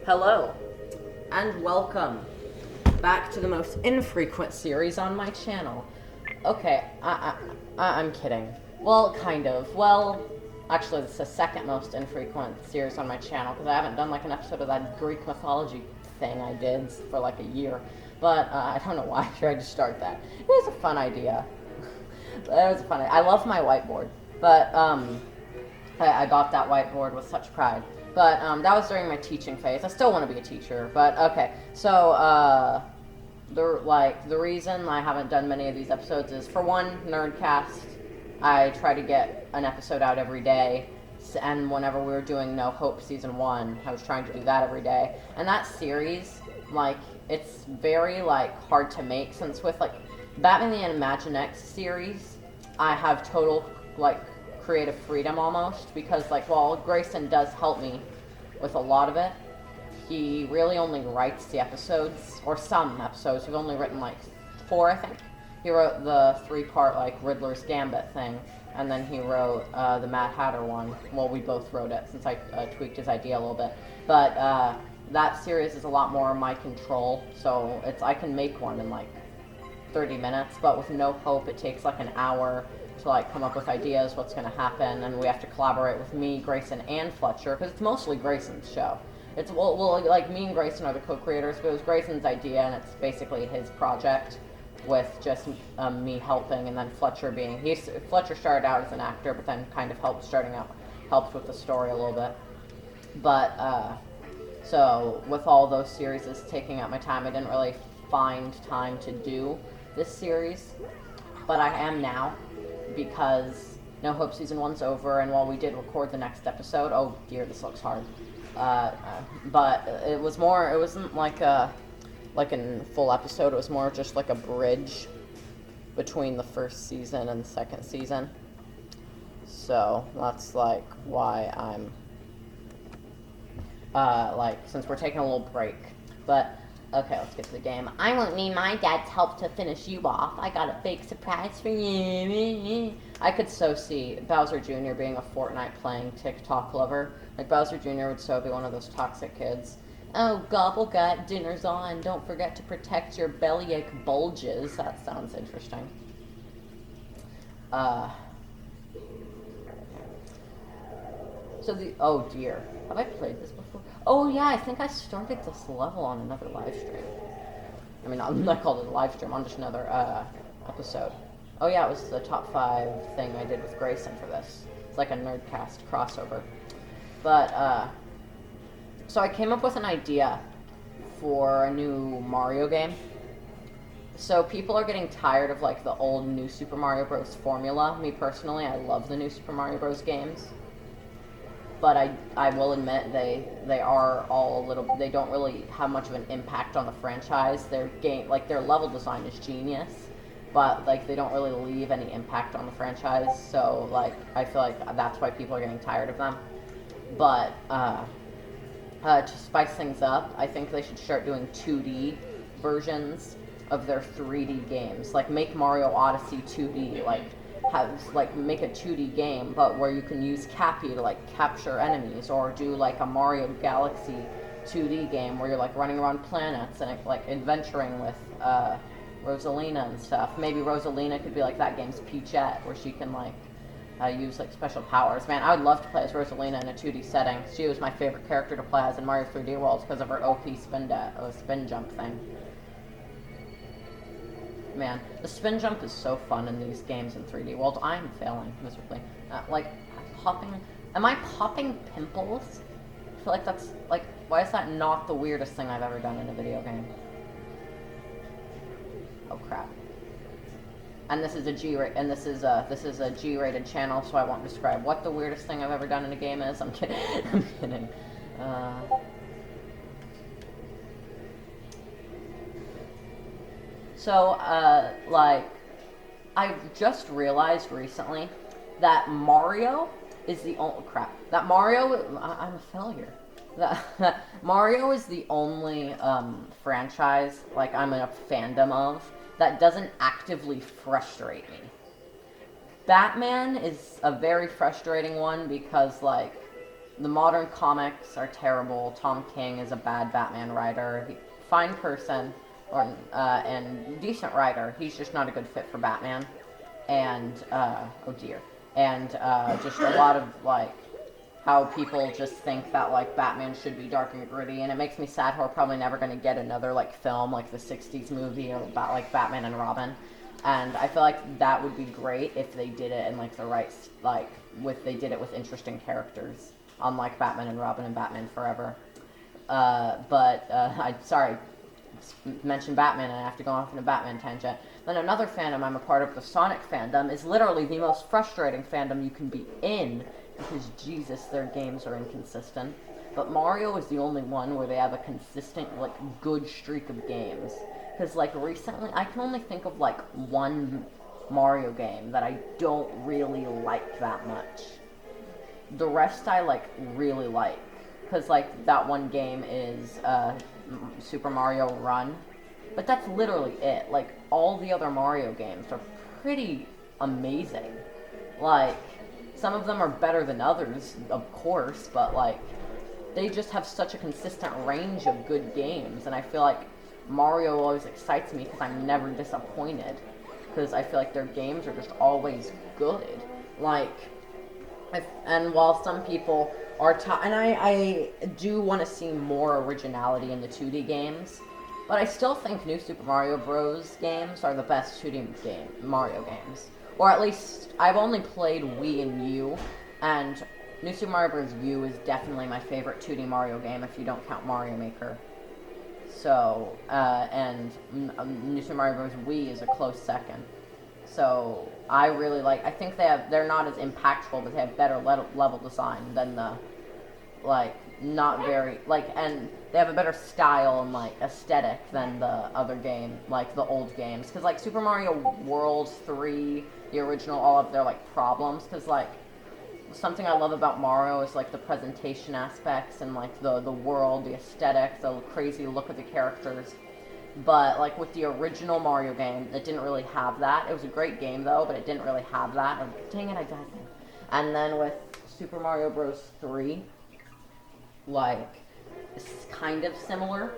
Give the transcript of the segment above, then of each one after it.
Hello, and welcome back to the most infrequent series on my channel. Okay, I'm kidding. Well, kind of. Well, actually, it's the second most infrequent series on my channel because I haven't done like an episode of that Greek mythology thing I did for like a year. But I don't know why I tried to start that. It was a fun idea. I love my whiteboard, but I got that whiteboard with such pride. But that was during my teaching phase. I still want to be a teacher, but okay. So the reason I haven't done many of these episodes is, for one, Nerdcast. I try to get an episode out every day, and whenever we were doing No Hope season 1, I was trying to do that every day. And that series, like, it's very like hard to make, since with like Batman the Imaginext series, I have total like creative freedom almost, because like while Grayson does help me with a lot of it, he really only writes the episodes, or some episodes. We've only written like 4, I think. He wrote the 3-part like Riddler's Gambit thing, and then he wrote the Mad Hatter one. Well, we both wrote it since I tweaked his idea a little bit, but that series is a lot more my control, so I can make one in like 30 minutes, but with No Hope it takes like an hour to like come up with ideas, what's going to happen, and we have to collaborate with me, Grayson, and Fletcher, because it's mostly Grayson's show. It's well, like me and Grayson are the co-creators, but it was Grayson's idea, and it's basically his project, with just me helping, and then Fletcher Fletcher started out as an actor, but then kind of helped with the story a little bit. But so with all those series taking up my time, I didn't really find time to do this series, but I am now, because No Hope season 1's over, and while we did record the next episode, oh dear, this looks hard. But it wasn't like a full episode. It was more just like a bridge between the first season and the second season. So that's like why I'm since we're taking a little break. But okay, let's get to the game. I won't need my dad's help to finish you off. I got a big surprise for you. I could so see Bowser Jr. being a Fortnite playing TikTok lover. Like, Bowser Jr. would so be one of those toxic kids. Oh, gobble gut, dinner's on. Don't forget to protect your bellyache bulges. That sounds interesting. Oh dear. Have I played this before? Oh yeah, I think I started this level on another live stream. I mean, I'm not called it a live stream, on just another episode. Oh yeah, it was the top 5 thing I did with Grayson for this. It's like a Nerdcast crossover. But so I came up with an idea for a new Mario game. So people are getting tired of like the old New Super Mario Bros. Formula. Me personally, I love the New Super Mario Bros. Games. But I will admit they are all a little. They don't really have much of an impact on the franchise. Their level design is genius, but like they don't really leave any impact on the franchise. So like I feel like that's why people are getting tired of them. But to spice things up, I think they should start doing 2D versions of their 3D games. Like make Mario Odyssey 2D. Make a 2D game, but where you can use Cappy to like capture enemies, or do like a Mario Galaxy 2D game where you're like running around planets and like adventuring with Rosalina and stuff. Maybe Rosalina could be like that game's Peachette, where she can like use like special powers. Man, I would love to play as Rosalina in a 2D setting. She was my favorite character to play as in Mario 3D World because of her OP spin jump thing. Man, the spin jump is so fun in these games in 3D World. I'm failing miserably. Am I popping pimples? I feel like that's, like, why is that not the weirdest thing I've ever done in a video game? Oh crap. And this is a G-rated channel, so I won't describe what the weirdest thing I've ever done in a game is. I'm kidding. I'm kidding. So, I just realized recently that Mario is the only... Crap. That Mario... I'm a failure. That Mario is the only franchise, like, I'm in a fandom of, that doesn't actively frustrate me. Batman is a very frustrating one because, like, The modern comics are terrible. Tom King is a bad Batman writer. Fine person, and decent writer. He's just not a good fit for Batman. And oh dear, and just a lot of like how people just think that like Batman should be dark and gritty, and it makes me sad how we're probably never going to get another like film like the '60s movie or about like Batman and Robin. And I feel like that would be great if they did it in like the right they did it with interesting characters, unlike Batman and Robin and Batman Forever. I sorry, mention Batman and I have to go off on a Batman tangent. Then another fandom I'm a part of, the Sonic fandom, is literally the most frustrating fandom you can be in because Jesus, their games are inconsistent. But Mario is the only one where they have a consistent, like, good streak of games. Because, like, recently, I can only think of, like, one Mario game that I don't really like that much. The rest I, like, really like. Because, like, that one game is Super Mario Run. But that's literally it. Like, all the other Mario games are pretty amazing. Like, some of them are better than others, of course, but, like, they just have such a consistent range of good games, and I feel like Mario always excites me because I'm never disappointed, because I feel like their games are just always good. Like, and while some people are and I do want to see more originality in the 2D games, but I still think New Super Mario Bros. Games are the best 2D Mario games. Or at least, I've only played Wii and U, and New Super Mario Bros. U is definitely my favorite 2D Mario game if you don't count Mario Maker. So, and New Super Mario Bros. Wii is a close second. So, I really like, I think they're not as impactful, but they have better level design than the, like, not very, like, and they have a better style and, like, aesthetic than the other game, like, the old games. Because, like, Super Mario World 3, the original, all of their, like, problems, because, like, something I love about Mario is, like, the presentation aspects and, like, the world, the aesthetic, the crazy look of the characters. But, like, with the original Mario game, it didn't really have that. It was a great game, though, but it didn't really have that. Dang it, I died. And then with Super Mario Bros. 3, like, it's kind of similar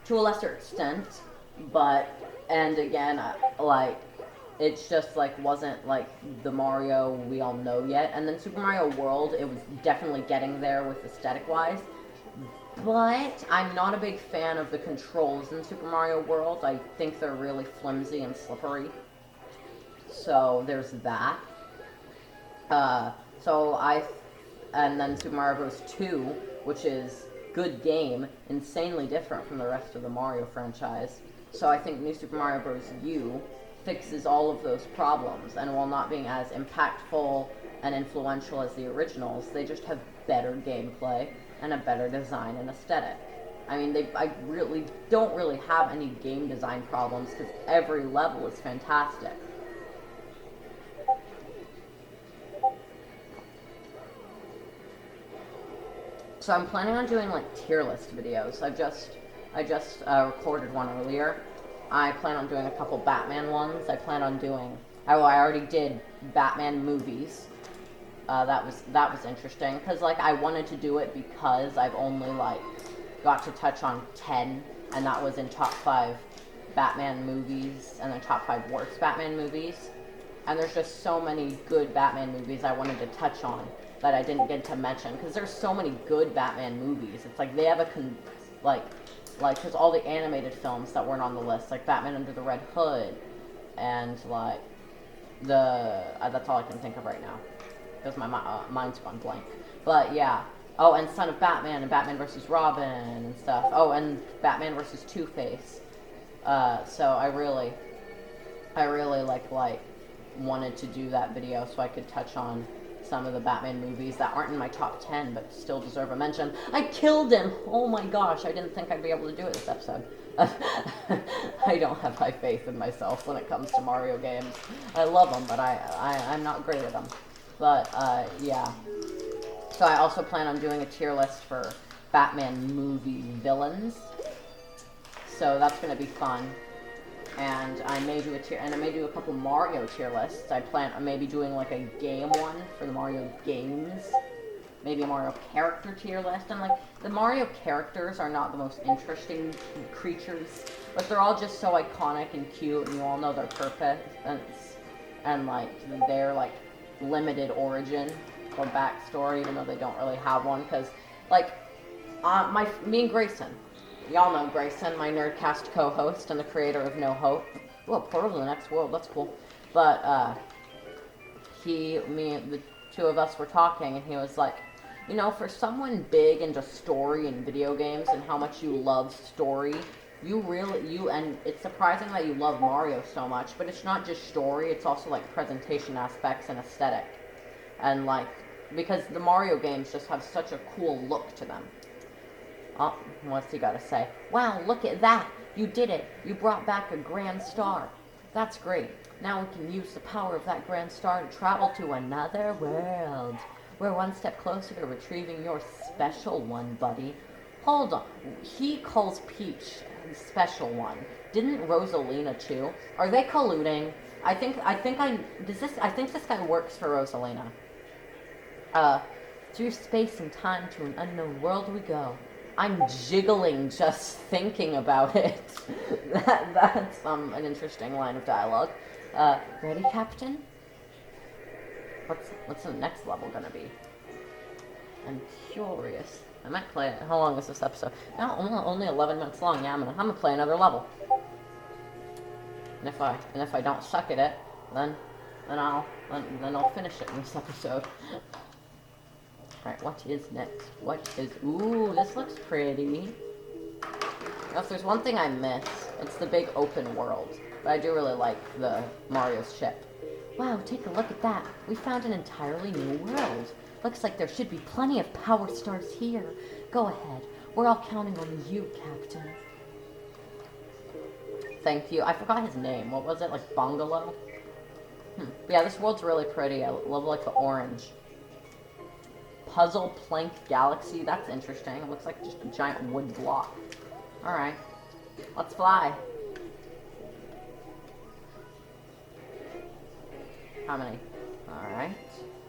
to a lesser extent, but, and again, like, it's just, like, wasn't, like, the Mario we all know yet. And then Super Mario World, it was definitely getting there with aesthetic-wise. But I'm not a big fan of the controls in Super Mario World. I think they're really flimsy and slippery. So there's that. And then Super Mario Bros. 2, which is good game, insanely different from the rest of the Mario franchise. So I think New Super Mario Bros. U fixes all of those problems, and while not being as impactful and influential as the originals, they just have better gameplay and a better design and aesthetic. I mean, I really don't really have any game design problems because every level is fantastic. So I'm planning on doing like tier list videos. I just recorded one earlier. I plan on doing a couple Batman ones. I plan on doing. I already did Batman movies. That was interesting because like I wanted to do it because I've only like got to touch on 10, and that was in top 5 Batman movies and then top 5 worst Batman movies. And there's just so many good Batman movies I wanted to touch on that I didn't get to mention because there's so many good Batman movies. It's like they have a because all the animated films that weren't on the list, like Batman Under the Red Hood, and like that's all I can think of right now because my mind's gone blank. But yeah. Oh, and Son of Batman and Batman vs. Robin and stuff. Oh, and Batman vs. Two-Face. So I really wanted to do that video so I could touch on some of the Batman movies that aren't in my top 10 but still deserve a mention. I killed him! Oh my gosh, I didn't think I'd be able to do it this episode. I don't have high faith in myself when it comes to Mario games. I love them, but I'm not great at them. But, yeah. So I also plan on doing a tier list for Batman movie villains. So that's going to be fun. And I may do a couple Mario tier lists. I plan on maybe doing like a game one for the Mario games. maybe a Mario character tier list. And like the Mario characters are not the most interesting creatures, but they're all just so iconic and cute, and you all know their purpose and like their like limited origin or backstory, even though they don't really have one. Because like me and Grayson, y'all know Grayson, my Nerdcast co-host and the creator of No Hope. Ooh, a portal to the next world. That's cool. But the two of us were talking, and he was like, you know, for someone big into story and video games and how much you love story, and it's surprising that you love Mario so much, but it's not just story, it's also like presentation aspects and aesthetic. And like, because the Mario games just have such a cool look to them. Oh, what's he gotta say? Wow, look at that! You did it! You brought back a grand star. That's great. Now we can use the power of that grand star to travel to another world. We're one step closer to retrieving your special one, buddy. Hold on. He calls Peach the special one. Didn't Rosalina too? Are they colluding? I think this guy works for Rosalina. Through space and time to an unknown world we go. I'm jiggling just thinking about it. That's an interesting line of dialogue. Ready, Captain? What's the next level gonna be? I'm curious. I might play it. How long is this episode? No, only 11 minutes long. Yeah, I'm gonna play another level. And if I don't suck at it, then I'll finish it in this episode. Alright, what is next? Ooh, this looks pretty. Now, if there's one thing I miss, it's the big open world. But I do really like the Mario's ship. Wow, take a look at that. We found an entirely new world. Looks like there should be plenty of power stars here. Go ahead. We're all counting on you, Captain. Thank you. I forgot his name. What was it? Like Bungalow? Yeah, this world's really pretty. I love like the orange. Puzzle Plank Galaxy. That's interesting. It looks like just a giant wood block. Alright. Let's fly. How many? Alright.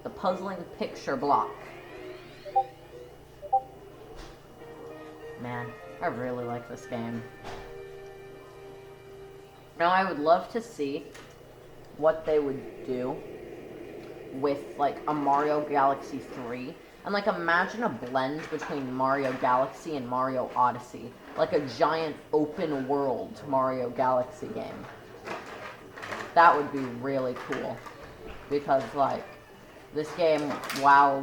The puzzling picture block. Man, I really like this game. Now, I would love to see what they would do with, like, a Mario Galaxy 3. And, like, imagine a blend between Mario Galaxy and Mario Odyssey. Like a giant open world Mario Galaxy game. That would be really cool. Because, like, this game, while,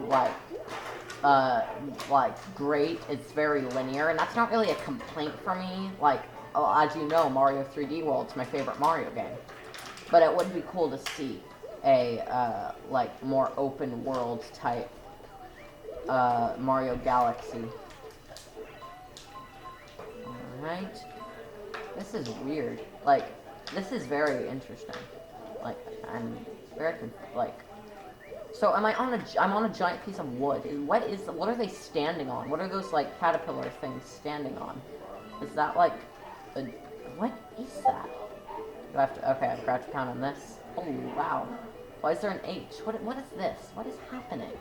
great, it's very linear. And that's not really a complaint for me. Like, as you know, Mario 3D World's my favorite Mario game. But it would be cool to see a, more open world type Mario Galaxy. Alright. This is weird. Like, this is very interesting. Like, I'm very, so I'm on a giant piece of wood. What are they standing on? What are those, like, caterpillar things standing on? Is that, like, what is that? Do I have to, okay, I've got to count on this. Oh, wow. Why is there an H? What is this? What is happening?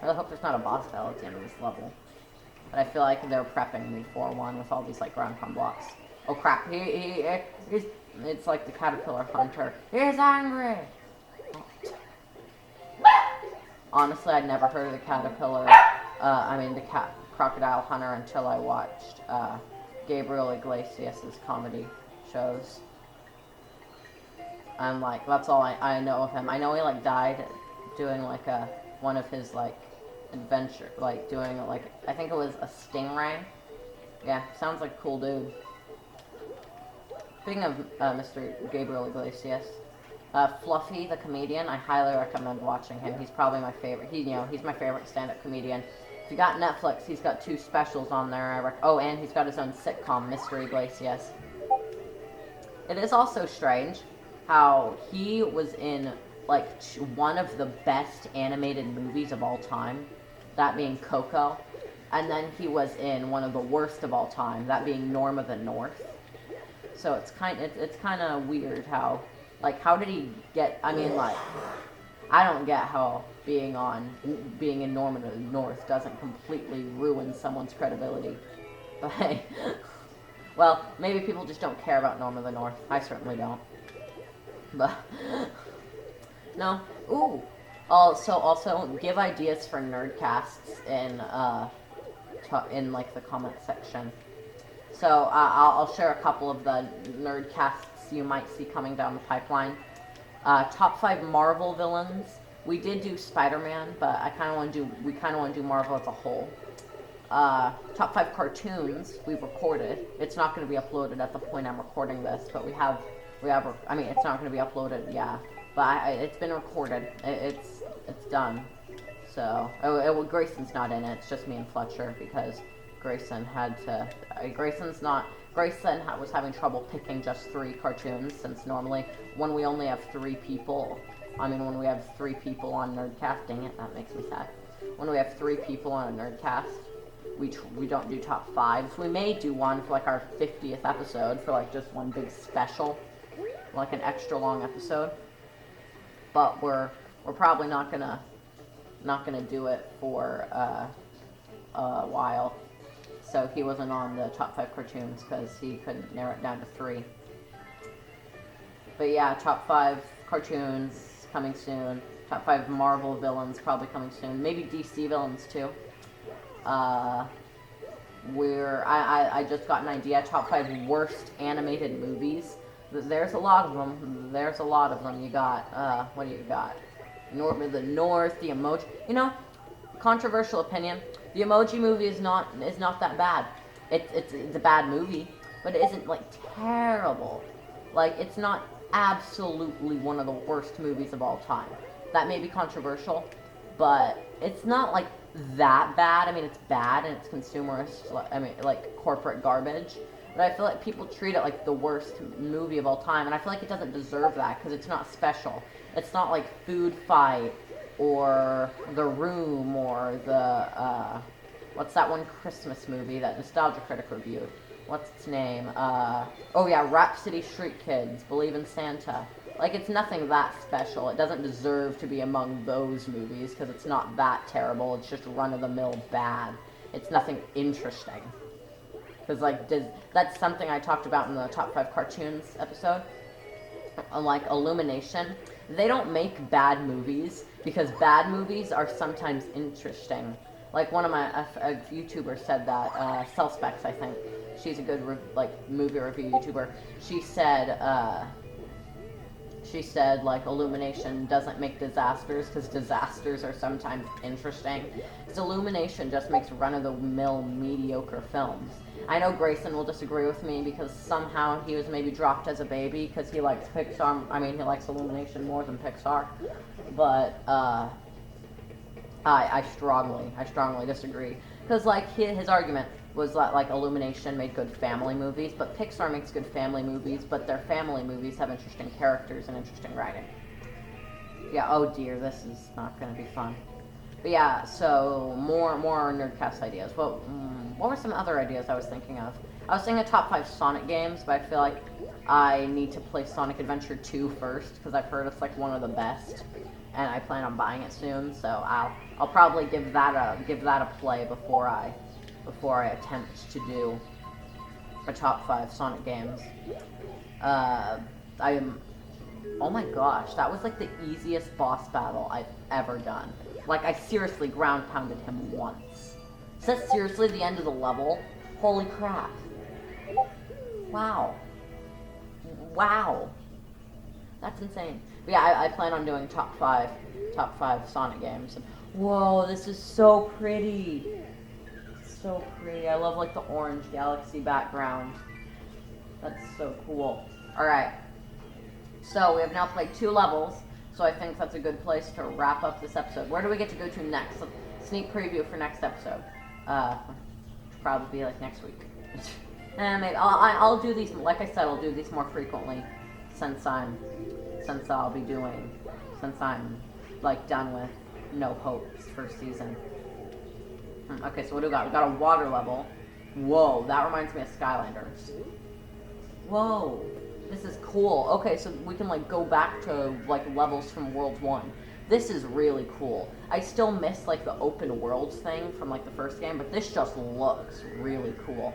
I really hope there's not a boss battle at the end of this level. But I feel like they're prepping me for one with all these, like, ground pound blocks. Oh, crap. He's, it's like the caterpillar hunter. He's angry! Honestly, I'd never heard of the caterpillar, the crocodile hunter until I watched, Gabriel Iglesias' comedy shows. And, like, that's all I know of him. I know he, like, died doing, like, one of his, like, adventure, like, doing, like, I think it was a stingray. Yeah, sounds like a cool dude. Speaking of, Mr. Gabriel Iglesias, Fluffy, the comedian, I highly recommend watching him. He's probably my favorite. He's my favorite stand-up comedian. If you got Netflix, he's got 2 specials on there. And he's got his own sitcom, Mr. Iglesias. It is also strange how he was in, like, one of the best animated movies of all time, that being Coco, and then he was in one of the worst of all time, that being Norm of the North. So it's kind of weird how, like, how did he get, I I don't get how being in Normandy North doesn't completely ruin someone's credibility. But hey, well, maybe people just don't care about Normandy North. I certainly don't. But no. Ooh. Also, give ideas for nerdcasts in like the comment section. So I'll share a couple of the nerdcasts you might see coming down the pipeline. Top 5 Marvel villains. We did do Spider-Man, but we kind of want to do Marvel as a whole. Top 5 cartoons we've recorded. It's not going to be uploaded at the point I'm recording this, but we have. I mean, it's not going to be uploaded, yeah. But it's been recorded. It's done. So Grayson's not in it. It's just me and Fletcher because Grayson was having trouble picking just 3 cartoons, since normally when we only have 3 people. When we have 3 people on Nerdcast, dang it, that makes me sad. When we have 3 people on a Nerdcast, we don't do top 5s. We may do one for like our 50th episode for like just one big special, like an extra long episode. But we're probably not gonna do it for a while. So he wasn't on the top 5 cartoons because he couldn't narrow it down to 3. But yeah, top 5 cartoons coming soon. Top 5 Marvel villains probably coming soon. Maybe DC villains too. I just got an idea. Top 5 worst animated movies. There's a lot of them. You got what do you got? The North, the Emoji. Controversial opinion. The Emoji Movie is not that bad. It's a bad movie, but it isn't like terrible. Like, it's not absolutely one of the worst movies of all time. That may be controversial, but it's not like that bad. I mean, it's bad and it's consumerist. Like corporate garbage. But I feel like people treat it like the worst movie of all time, and I feel like it doesn't deserve that because it's not special. It's not like Food Fight or The Room or the what's that one Christmas movie that Nostalgia Critic reviewed? What's its name? Rhapsody Street Kids, Believe in Santa. Like, it's nothing that special. It doesn't deserve to be among those movies because it's not that terrible. It's just run-of-the-mill bad. It's nothing interesting. Because, that's something I talked about in the Top 5 Cartoons episode. Like, Illumination. They don't make bad movies because bad movies are sometimes interesting. Like, one of a YouTuber said that, Cellspecs, I think. She's a good, movie review YouTuber. She said, like, Illumination doesn't make disasters because disasters are sometimes interesting. Because Illumination just makes run-of-the-mill mediocre films. I know Grayson will disagree with me because somehow he was maybe dropped as a baby because he likes Pixar. I mean, he likes Illumination more than Pixar. But, I strongly disagree. Because, like, his argument was that, like, Illumination made good family movies, but Pixar makes good family movies, but their family movies have interesting characters and interesting writing. Yeah, oh dear, this is not going to be fun. But yeah, so more Nerdcast ideas. Well, what were some other ideas I was thinking of? I was thinking of top 5 Sonic games, but I feel like I need to play Sonic Adventure 2 first, because I've heard it's, like, one of the best, and I plan on buying it soon, so I'll probably give that a play before I attempt to do a top 5 Sonic games. Oh my gosh, that was like the easiest boss battle I've ever done. Like, I seriously ground pounded him once. Is that seriously the end of the level? Holy crap. Wow. That's insane. But yeah, I plan on doing top 5 Sonic games. Whoa, this is so pretty. So pretty. I love, like, the orange galaxy background. That's so cool. Alright. So, we have now played 2 levels, so I think that's a good place to wrap up this episode. Where do we get to go to next? Sneak preview for next episode. Probably be, like, next week. Maybe. I'll do these, like I said, I'll do these more frequently since I'm, like, done with No Hope's first season. Okay, so what do we got? We got a water level. Whoa, that reminds me of Skylanders. Whoa, this is cool. Okay, so we can, like, go back to, like, levels from World 1. This is really cool. I still miss like the open worlds thing from like the first game, but this just looks really cool.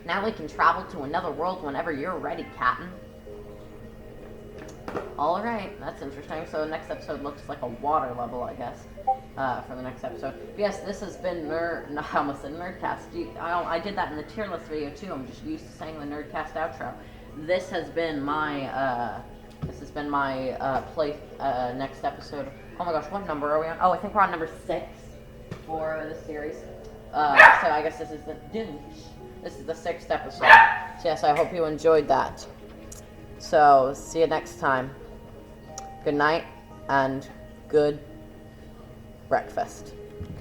Now we can travel to another world whenever you're ready, Captain. Alright, that's interesting. So the next episode looks like a water level, I guess, for the next episode. But yes, this has been I almost said Nerdcast. I did that in the tier list video too. I'm just used to saying the Nerdcast outro. This has been my, next episode. Oh my gosh, what number are we on? Oh, I think we're on number 6 for the series. So I guess this is the 6th episode. So yes, I hope you enjoyed that. So, see you next time. Good night, and good breakfast.